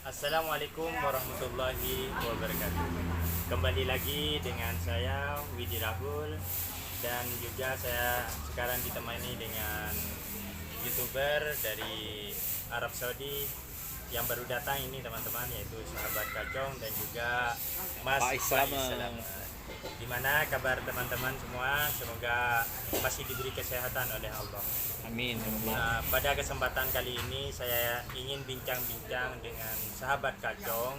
Assalamualaikum warahmatullahi wabarakatuh. Kembali lagi dengan saya Widi Rahul, dan juga saya sekarang ditemani dengan YouTuber dari Arab Saudi yang baru datang ini teman-teman, yaitu sahabat Kacong dan juga Mas Pak Islamet. Islamet. Gimana kabar teman-teman semua? Semoga masih diberi kesehatan oleh Allah. Amin. Nah, pada kesempatan kali ini saya ingin bincang-bincang dengan sahabat Kacong,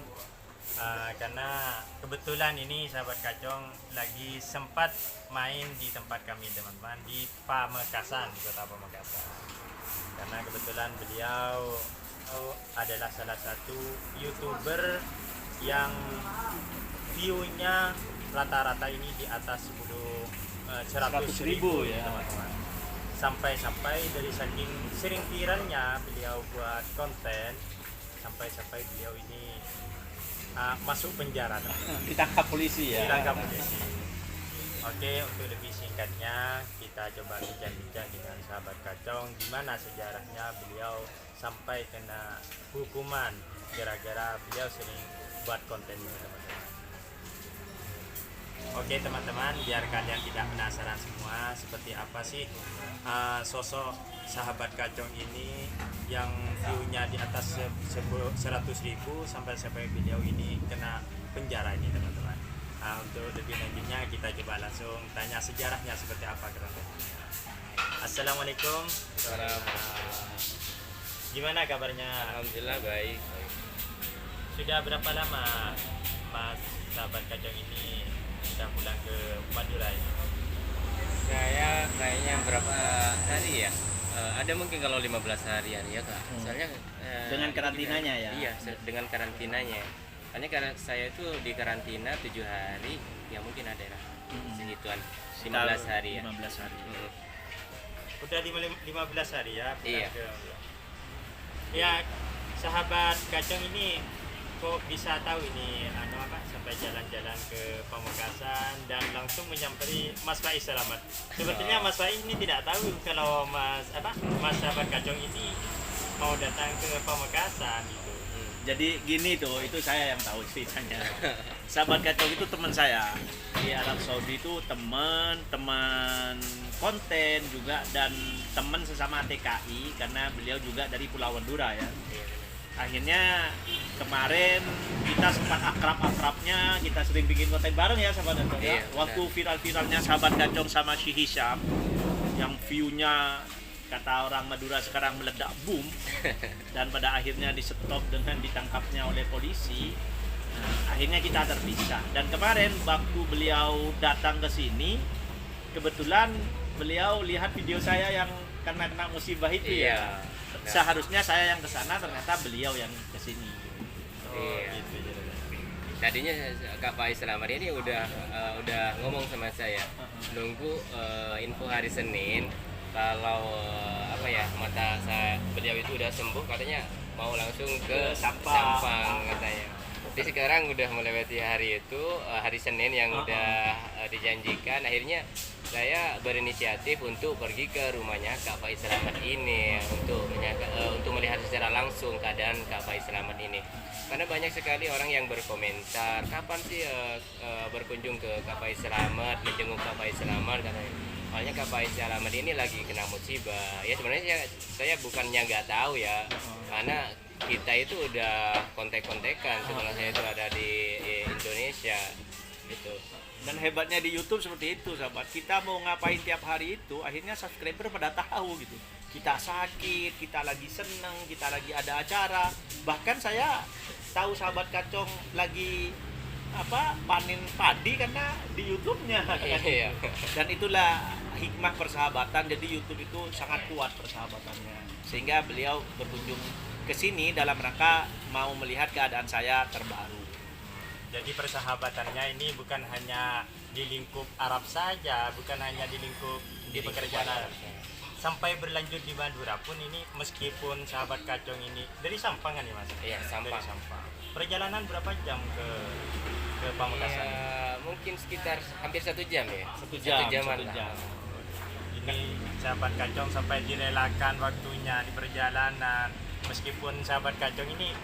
karena kebetulan ini sahabat Kacong lagi sempat main di tempat kami teman-teman, di Pamekasan, di kota Pamekasan. Karena kebetulan beliau adalah salah satu YouTuber yang view-nya rata-rata ini di atas 100.000 ya. teman-teman. Sampai dari saking sering viralnya beliau buat konten, sampai beliau ini masuk penjara, Ditangkap polisi ya. ditangkap polisi. Oke, untuk lebih singkatnya kita coba bincang-bincang dengan sahabat Kacong gimana sejarahnya beliau sampai kena hukuman gara-gara beliau sering buat konten ini teman-teman. Oke teman-teman, biar kalian tidak penasaran semua seperti apa sih sosok sahabat Kacong ini yang view-nya di atas 100.000 sampai beliau ini kena penjara ini teman-teman. Untuk lebih lanjutnya kita coba langsung tanya sejarahnya seperti apa kronologinya. Assalamualaikum. Gimana kabarnya? Alhamdulillah baik. Sudah berapa lama Mas sahabat Kacong ini sudah pulang ke Madura ini? Saya kayaknya berapa hari ya? Ada mungkin kalau 15 harian ya Kak. Soalnya Dengan karantinanya ya? Iya, dengan karantinanya. Hanya karena saya itu di karantina 7 hari, ya mungkin ada lah. Segituan 15 hari ya. 15 hari. Udah 15 hari ya pulang Iya. Ya, sahabat Kacong ini kok bisa tahu ini sampai jalan-jalan ke Pamekasan dan langsung menyamperi Mas Faiz Selamat. Sebetulnya Mas Faiz ini tidak tahu kalau Mas sahabat Kacong ini mau datang ke Pamekasan gitu. Jadi gini tuh, itu saya yang tahu ceritanya. Sahabat Kacong itu teman saya di Arab Saudi, itu teman konten juga dan teman sesama TKI karena beliau juga dari Pulau Madura ya. Akhirnya kemarin kita sempat akrab-akrabnya, kita sering bikin konten bareng ya sahabat Kacong ya. Iya, Waktu viral-viralnya sahabat Kacong sama si Hisham yang view-nya kata orang Madura sekarang meledak boom, dan pada akhirnya di stop dengan ditangkapnya oleh polisi. Nah, akhirnya kita terpisah, dan kemarin waktu beliau datang ke sini kebetulan beliau lihat video saya yang kena musibah itu ya. Iya. Seharusnya saya yang ke sana, ternyata beliau yang ke sini. Iya. Gitu. Tadinya Kak Faiz Selamat ini udah ngomong sama saya, nunggu info hari Senin kalau mata beliau itu udah sembuh, katanya mau langsung ke Sampang katanya. Jadi sekarang udah melewati hari itu, hari Senin yang udah dijanjikan. Akhirnya saya berinisiatif untuk pergi ke rumahnya Kak Faiz Selamat ini untuk melihat secara langsung keadaan Kak Faiz Selamat ini. Karena banyak sekali orang yang berkomentar, kapan sih berkunjung ke Kak Faiz Selamat, menjenguk Kak Faiz Selamat, katanya. Soalnya Kak Faiz Selamat ini lagi kena musibah. Ya sebenarnya saya bukannya nggak tahu ya, karena kita itu udah kontek-kontekan setelah saya itu ada di Indonesia gitu. Dan hebatnya di YouTube seperti itu sahabat, kita mau ngapain tiap hari itu akhirnya subscriber pada tahu gitu. Kita sakit, kita lagi seneng, kita lagi ada acara. Bahkan saya tahu sahabat Kacong lagi panen padi karena di YouTube-nya. Iya. Dan itulah hikmah persahabatan. Jadi YouTube itu sangat kuat persahabatannya, sehingga beliau berkunjung ke sini dalam rangka mau melihat keadaan saya terbaru. Jadi persahabatannya ini bukan hanya di lingkup Arab saja, bukan hanya di lingkup di pekerjaan Arab, sampai berlanjut di Madura pun ini, meskipun sahabat Kacong ini dari Sampang kan ya Mas? Iya, Sampang. Dari Sampang. Perjalanan berapa jam ke Pamekasan? Ya, mungkin sekitar hampir 1 jam ya. 1 jam. jaman 1 lah. jam. Ini sahabat Kacong sampai direlakan waktunya di perjalanan, meskipun sahabat Kacong ini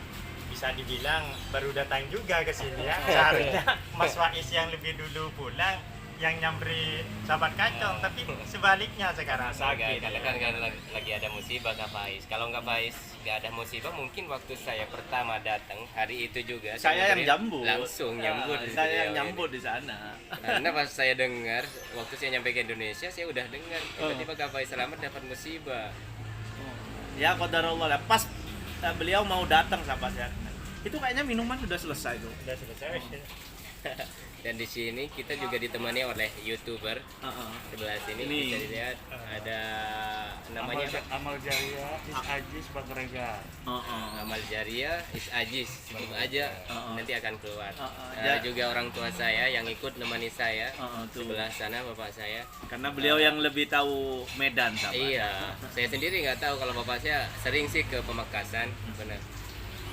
bisa dibilang baru datang juga ke sini ya. Seharusnya Mas Faiz yang lebih dulu pulang, yang nyamri sahabat kacong, tapi sebaliknya sekarang. Agak, karena kan lagi ada musibah Kak Faiz. Kalau nggak Faiz nggak ada musibah, mungkin waktu saya pertama datang hari itu juga Saya yang ngobrol jambut. langsung nyambut di Saya yang beliau nyambut ini. di sana. Karena pas saya dengar waktu saya nyampe ke Indonesia, saya udah dengar tiba-tiba Kak Faiz Selamat dapat musibah. Ya qadarullah lah. Pas beliau mau datang sahabat ya. Itu kayaknya minuman sudah selesai tuh. Udah selesai. Dan di sini kita juga ditemani oleh YouTuber sebelah sini. Ini. Bisa dilihat ada namanya apa? Amal Jariah Is Ajis Bagregar. Amal Jariah Is Ajis, sebut aja nanti akan keluar. Ya. Ada juga orang tua saya yang ikut nemani saya Tuh. sebelah sana bapak saya. Karena beliau yang lebih tahu Medan sahabat. Iya, saya sendiri nggak tahu kalau bapak saya sering sih ke Pamekasan, benar.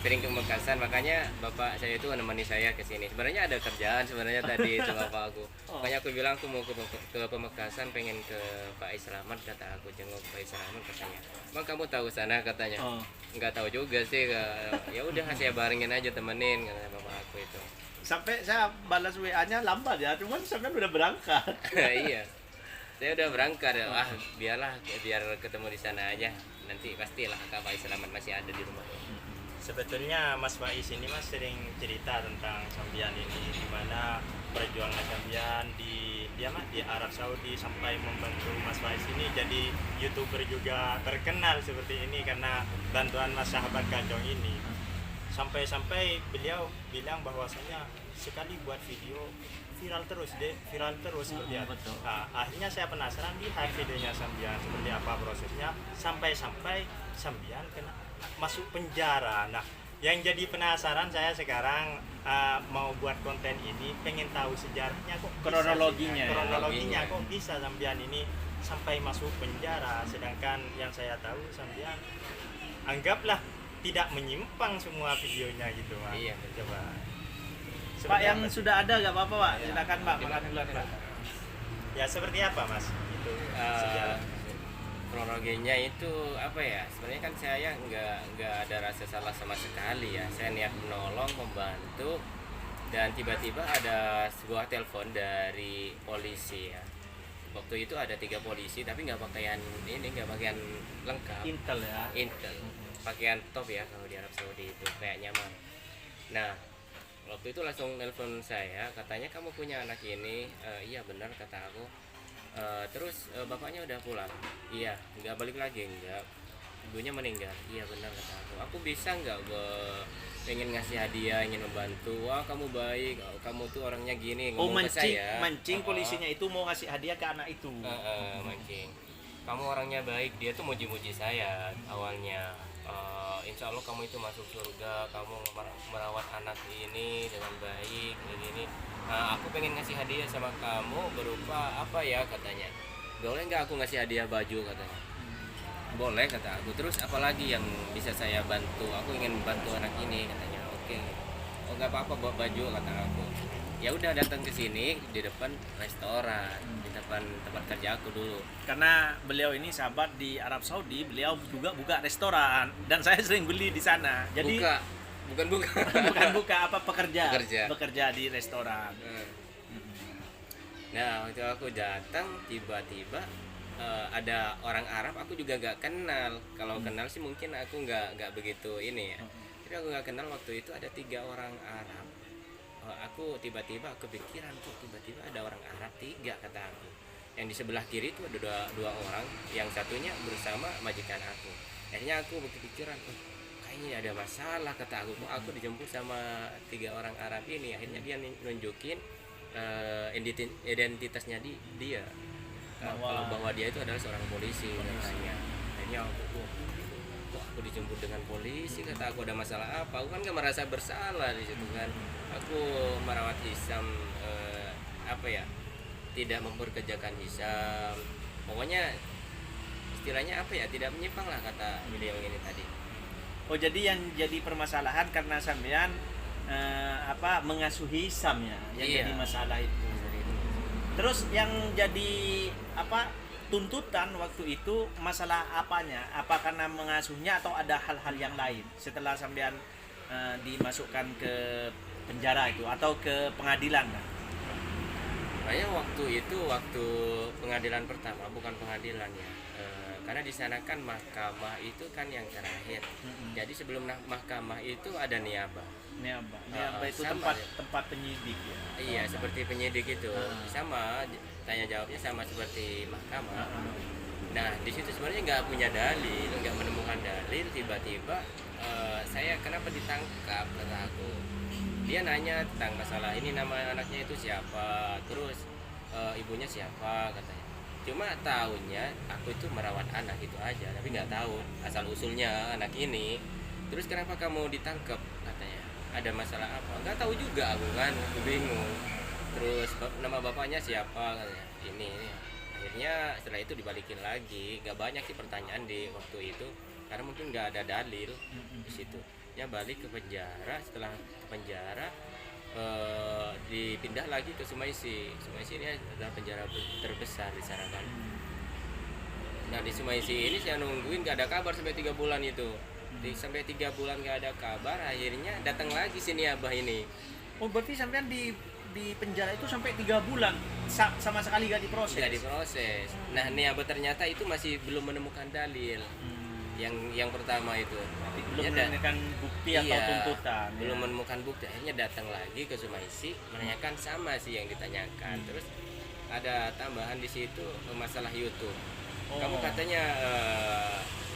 Sering ke Pamekasan, makanya bapak saya itu menemani saya ke sini. Sebenarnya ada kerjaan sebenarnya tadi itu bapak aku. Makanya aku bilang aku mau ke Pamekasan, pengen ke Pak Selamat, kata aku jenguk Pak Selamat katanya. Bang kamu tahu sana katanya? Nggak tahu juga sih. Ya udah saya barengin aja temenin kata bapak aku itu. Sampai saya balas WA-nya lambat ya, cuman sampai udah berangkat. Iya. Saya udah berangkat ya. Biar ketemu di sana aja. Nanti pastilah Kak Pak Selamat masih ada di rumah. Sebetulnya Mas Faiz ini Mas sering cerita tentang Sambian ini, di mana perjuangan Sambian di Arab Saudi sampai membantu Mas Faiz ini jadi YouTuber juga terkenal seperti ini karena bantuan Mas sahabat kacong ini. Sampai-sampai beliau bilang bahwasanya sekali buat video viral terus seperti itu. Nah, akhirnya saya penasaran lihat videonya Sambian seperti apa prosesnya sampai Sambian kena masuk penjara. Nah, yang jadi penasaran saya sekarang mau buat konten ini, pengen tahu sejarahnya kok bisa Kronologinya sih, ya. kronologinya kok bisa Sambian ini sampai masuk penjara, sedangkan yang saya tahu Sambian anggaplah tidak menyimpang semua videonya gitu Pak. Iya. Coba. Pak Seperti yang apa sih? sudah ada nggak apa-apa Pak? Ya. Silakan Pak, makan duluan Pak. Ya seperti apa Mas? Itu sejarah. Kronologinya itu apa ya, sebenarnya kan saya nggak ada rasa salah sama sekali ya. Saya niat menolong, membantu, dan tiba-tiba ada sebuah telepon dari polisi ya. Waktu itu ada 3 polisi tapi nggak pakaian lengkap, Intel ya. Intel, pakaian top ya kalau di Arab Saudi itu kayaknya mah. Nah waktu itu langsung nelpon saya, katanya kamu punya anak ini. Iya benar kata aku. Terus bapaknya udah pulang? Iya. Nggak balik lagi? Enggak. Ibunya meninggal? Iya benar kata aku bisa nggak pengen ngasih hadiah, ingin membantu. Wah kamu baik, kamu tuh orangnya gini, ngomong ke saya. mancing polisinya itu mau ngasih hadiah ke anak itu. Mancing, kamu orangnya baik. Dia tuh muji-muji saya awalnya. Insya Allah kamu itu masuk surga, kamu merawat anak ini dengan baik begini. Aku pengen ngasih hadiah sama kamu berupa apa ya katanya. Boleh nggak aku ngasih hadiah baju katanya? Boleh kata aku. Terus apalagi yang bisa saya bantu? Aku ingin bantu anak ini katanya. Oke. Oh nggak apa-apa bawa baju kata aku. Ya udah datang ke sini di depan restoran, di depan tempat kerja aku dulu. Karena beliau ini sahabat di Arab Saudi, beliau juga buka restoran dan saya sering beli di sana. Jadi bukan buka apa bekerja di restoran. Nah waktu aku datang tiba-tiba ada orang Arab, aku juga nggak kenal. Kalau kenal sih mungkin aku nggak begitu ini ya. Tapi aku nggak kenal. Waktu itu ada 3 orang Arab. Aku tiba-tiba kepikiran kok tiba-tiba ada orang Arab 3 kata aku. Yang di sebelah kiri itu ada dua orang, yang satunya bersama majikan aku. Akhirnya aku berpikiran, kayaknya ada masalah kata aku. Kok aku dijemput sama 3 orang Arab ini? Akhirnya dia nunjukin identitasnya dia. Kalau bahwa dia itu adalah seorang polisi katanya. Akhirnya aku kok aku dijemput dengan polisi, kata aku ada masalah apa? Aku kan gak merasa bersalah di situ kan. Aku merawat Hisam tidak memperkerjakan Hisam. Pokoknya istilahnya tidak menyimpang lah kata beliau ini tadi. Oh jadi yang jadi permasalahan karena sampean mengasuh Hisam ya, yang Iya. jadi masalah itu. Terus yang jadi tuntutan waktu itu masalah apanya? Apa karena mengasuhnya atau ada hal-hal yang lain? Setelah sampean dimasukkan ke penjara itu atau ke pengadilan? Saya waktu pengadilan pertama, bukan pengadilan ya. Karena di sana kan mahkamah itu kan yang terakhir. Jadi sebelum mahkamah itu ada niabah. Niabah itu sama tempat penyidik ya. Iya, seperti penyidik itu. Sama tanya jawabnya sama seperti mahkamah. Nah, di situ sebenarnya nggak punya dalil, nggak menemukan dalil, tiba-tiba saya kenapa ditangkap, kata aku. Dia nanya tentang masalah ini, nama anaknya itu siapa, terus ibunya siapa, katanya. Cuma tahunya aku itu merawat anak itu aja, tapi nggak tahu asal usulnya anak ini. Terus kenapa kamu ditangkap, katanya. Ada masalah apa? Nggak tahu juga aku kan, aku bingung. Terus nama bapaknya siapa, katanya. Ini. Akhirnya setelah itu dibalikin lagi, nggak banyak sih pertanyaan di waktu itu, karena mungkin nggak ada dalil di situ. Ya balik ke penjara, setelah ke penjara dipindah lagi ke Sumaisi. Sumaisi ini adalah penjara terbesar di Sarakan. Nah di Sumaisi ini saya nungguin nggak ada kabar sampai 3 bulan itu. Sampai 3 bulan nggak ada kabar, akhirnya datang lagi sini abah ini. Oh berarti sampean di penjara itu sampai 3 bulan sama sekali gak diproses? Nggak diproses. Nah niabah ternyata itu masih belum menemukan dalil. Yang pertama itu belum menemukan bukti atau tuntutan. Belum menemukan bukti, akhirnya datang lagi ke Sumaisi menanyakan sama sih yang ditanyakan. Terus ada tambahan di situ masalah YouTube. Kamu katanya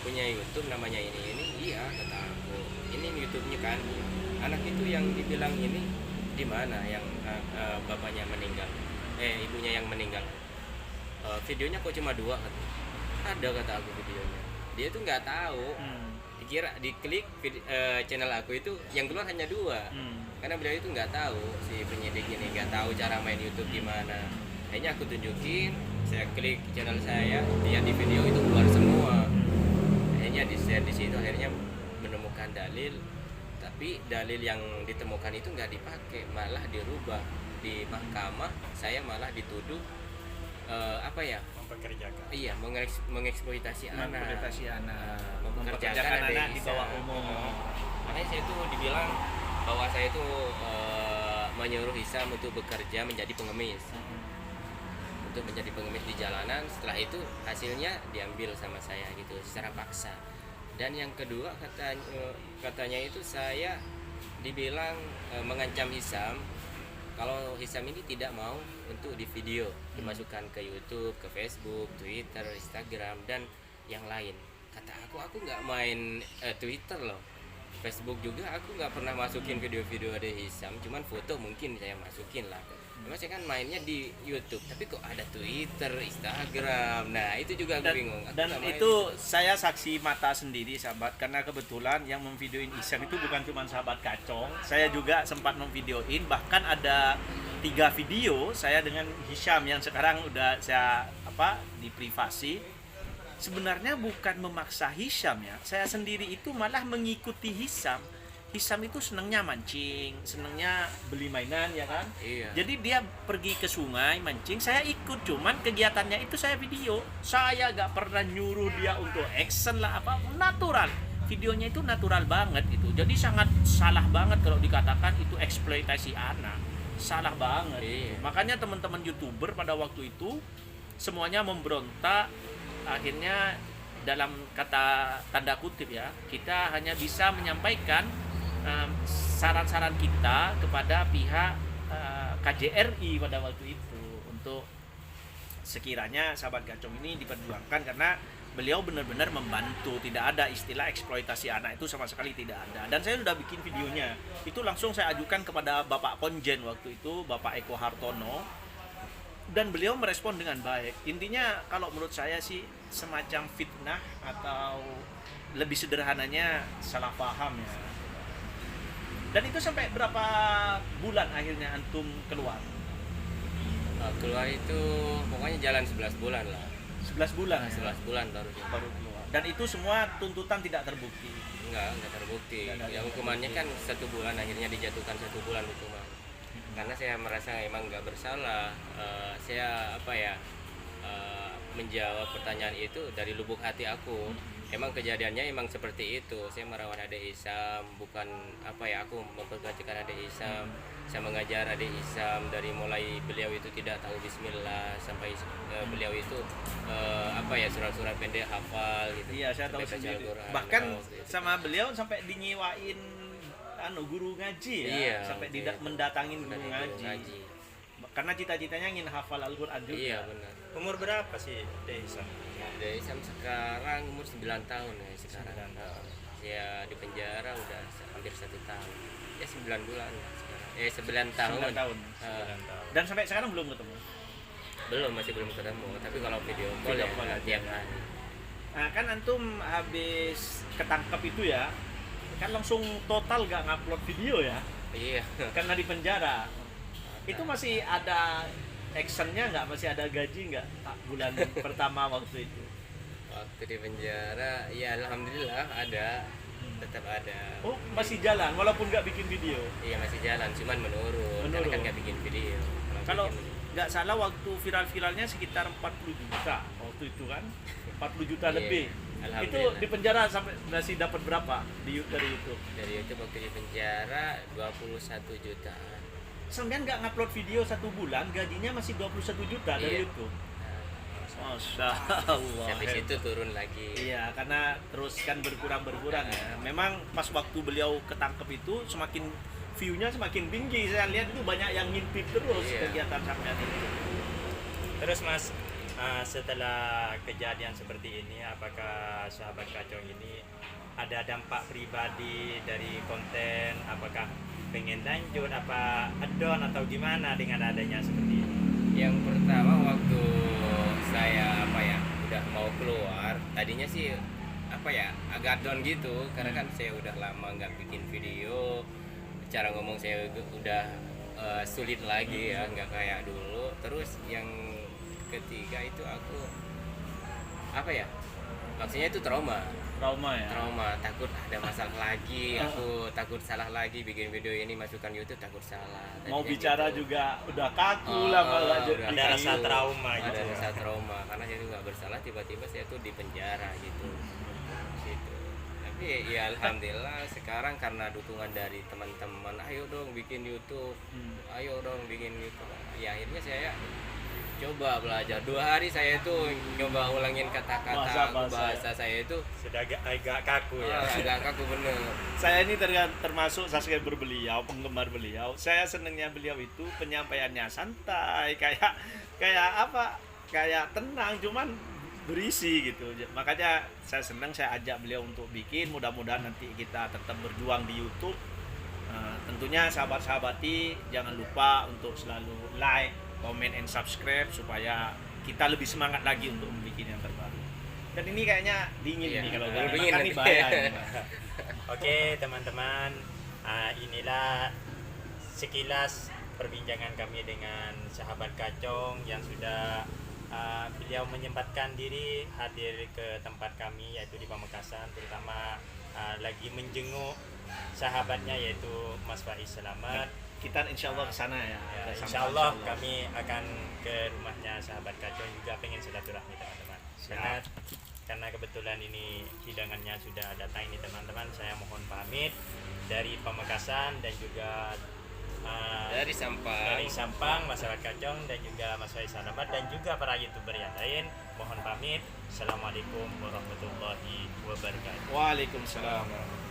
punya YouTube namanya ini. Iya, kata aku. Ini YouTube-nya kan. Anak itu yang dibilang ini di mana yang bapaknya meninggal? Ibunya yang meninggal. Videonya kok cuma 2, kata. Ada, kata aku, videonya. Dia tuh nggak tahu. Dikira diklik channel aku itu yang keluar hanya 2. Karena beliau itu nggak tahu, si penyidik ini nggak tahu cara main YouTube gimana. Akhirnya aku tunjukin, saya klik channel saya, lihat di video itu keluar semua. Akhirnya di share di situ, akhirnya menemukan dalil. Tapi dalil yang ditemukan itu nggak dipakai, malah dirubah. Di mahkamah saya malah dituduh mempekerjakan. Iya, mengeksploitasi anak. Mempekerjakan anak di bawah umum. Makanya saya itu dibilang bahwa saya itu menyuruh Hisam untuk bekerja menjadi pengemis. Untuk menjadi pengemis di jalanan. Setelah itu hasilnya diambil sama saya gitu secara paksa. Dan yang kedua katanya itu saya dibilang mengancam Hisam kalau Hisam ini tidak mau untuk di video, dimasukkan ke YouTube, ke Facebook, Twitter, Instagram, dan yang lain. Kata aku nggak main Twitter loh, Facebook juga aku nggak pernah masukin video-video ada Hisam, cuman foto mungkin saya masukin lah. Cuma saya kan mainnya di YouTube, tapi kok ada Twitter, Instagram, nah itu juga aku bingung. Dan itu saya saksi mata sendiri sahabat, karena kebetulan yang memvideoin Hisam itu bukan cuma sahabat Kacong, saya juga sempat memvideoin, bahkan ada 3 video saya dengan Hisam yang sekarang udah saya di privasi. Sebenarnya bukan memaksa Hisam ya, saya sendiri itu malah mengikuti Hisam. Hisam itu senangnya mancing, senangnya beli mainan ya kan. Iya. Jadi dia pergi ke sungai mancing, saya ikut, cuman kegiatannya itu saya video. Saya gak pernah nyuruh dia untuk action lah natural. Videonya itu natural banget gitu. Jadi sangat salah banget kalau dikatakan itu eksploitasi anak. Salah banget. Iya. Makanya teman-teman YouTuber pada waktu itu semuanya memberontak. Akhirnya dalam kata tanda kutip ya, kita hanya bisa menyampaikan saran-saran kita kepada pihak KJRI pada waktu itu untuk sekiranya sahabat Gacong ini diperjuangkan, karena beliau benar-benar membantu, tidak ada istilah eksploitasi anak itu sama sekali tidak ada. Dan saya sudah bikin videonya, itu langsung saya ajukan kepada Bapak Konjen waktu itu, Bapak Eko Hartono, dan beliau merespon dengan baik. Intinya kalau menurut saya sih semacam fitnah atau lebih sederhananya salah paham ya. Dan itu sampai berapa bulan akhirnya antum keluar? Keluar itu pokoknya jalan 11 bulan lah. 11 bulan. 11 bulan baru keluar. Dan itu semua tuntutan tidak terbukti. Enggak terbukti. Ya hukumannya kan 1 bulan, akhirnya dijatuhkan 1 bulan hukuman. Karena saya merasa emang nggak bersalah. Saya menjawab pertanyaan itu dari lubuk hati aku. emang kejadiannya emang seperti itu. Saya merawat adik Isam, bukan apa ya, aku mempergajikan adik Isam. Saya mengajar adik Isam dari mulai beliau itu tidak tahu bismillah sampai beliau itu apa ya, surat-surat pendek hafal gitu. Iya, saya tahu Sampai baca sendiri. Al-Quran, Bahkan tahu gitu. sama beliau sampai dinyewain guru ngaji ya, Iya, sampai waktu itu. mendatangin guru Dari ngaji. Karena cita-citanya ingin hafal Al-Qur'an juga. Iya benar. Umur berapa sih Dek Isam? Adik Isam sekarang umur 9 tahun ya sekarang. 9 tahun. Dia di penjara udah hampir 1 tahun. Ya 9 bulan lah sekarang. 9 tahun. 9 tahun. 9 tahun. Dan sampai sekarang belum ketemu. Masih belum ketemu. Tapi kalau video call Video ya call aja. tiap hari. Nah, kan antum habis ketangkep itu ya, kan langsung total gak ngupload video ya, Iya. karena di penjara. Itu masih ada actionnya nggak, masih ada gaji nggak bulan pertama waktu itu? Waktu di penjara, ya alhamdulillah ada, tetap ada. Oh, masih jalan walaupun nggak bikin video. Iya masih jalan, cuman menurun. Karena Menurun. kan nggak bikin video. Kalau bikin- nggak salah waktu viral-viralnya sekitar 40 juta waktu itu kan, 40 juta Iya, lebih. Itu alhamdulillah. di penjara sampai masih dapat berapa dari itu? Dari YouTube waktu di penjara 21 jutaan. Sampean nggak ngupload video 1 bulan, gajinya masih 21 juta dari Iya. YouTube. Nah, Masya Allah. habis itu turun lagi. Iya, karena terus kan berkurang ya. Memang pas waktu beliau ketangkep itu semakin view-nya semakin tinggi. Saya lihat itu banyak yang ngintip terus Iya. kegiatan sampean itu. Terus Mas, setelah kejadian seperti ini, apakah sahabat kacung ini ada dampak pribadi dari konten? Apakah pengen lanjut, apa add-on atau gimana dengan adanya seperti ini? Yang pertama waktu saya udah mau keluar, tadinya sih agak down gitu karena kan saya udah lama nggak bikin video, cara ngomong saya udah sulit lagi ya, nggak kayak dulu. Terus yang ketiga itu aku maksudnya itu trauma, Ya. takut ada masalah lagi, aku takut salah lagi bikin video ini masukkan YouTube, takut salah. Mau Tadinya bicara gitu. juga udah kaku lah malah jadi udah ada kaku. rasa trauma Ada gitu. rasa trauma karena saya tuh nggak bersalah, tiba-tiba saya tuh di penjara gitu. Tapi ya alhamdulillah sekarang karena dukungan dari teman-teman, ayo dong bikin YouTube, ayo dong bikin YouTube. Ya akhirnya saya coba belajar 2 hari, saya tuh coba ulangin kata-kata bahasa saya itu Sudah agak kaku ya. agak kaku bener. Saya ini termasuk subscriber beliau, penggemar beliau. Saya senengnya beliau itu penyampaiannya santai, kayak tenang, cuman berisi gitu. Makanya saya senang, saya ajak beliau untuk bikin. Mudah-mudahan nanti kita tetap berjuang di YouTube. Tentunya sahabat-sahabati jangan lupa untuk selalu like, comment, and subscribe supaya kita lebih semangat lagi untuk membuat yang terbaru. Dan ini kayaknya dingin Iya, nih kalau dingin nggak makan nih nanti. bahaya nih. Oke teman-teman, inilah sekilas perbincangan kami dengan sahabat kacung yang sudah beliau menyempatkan diri hadir ke tempat kami yaitu di Pamekasan, terutama lagi menjenguk sahabatnya yaitu Mas Faiz Selamat. Kita insya Allah kesana ya. Ya, Kita insya sama-sama, Allah insya Allah. kami akan ke rumahnya sahabat kacung juga, pengen silaturahmi teman-teman. Karena kebetulan ini hidangannya sudah datang ini teman-teman, saya mohon pamit dari Pamekasan dan juga Dari Sampang. dari Sampang, masyarakat Kacong dan juga Mas Faiz Selamat dan juga para YouTuber yang lain. Mohon pamit. Assalamualaikum warahmatullahi wabarakatuh. Waalaikumsalam warahmatullahi wabarakatuh.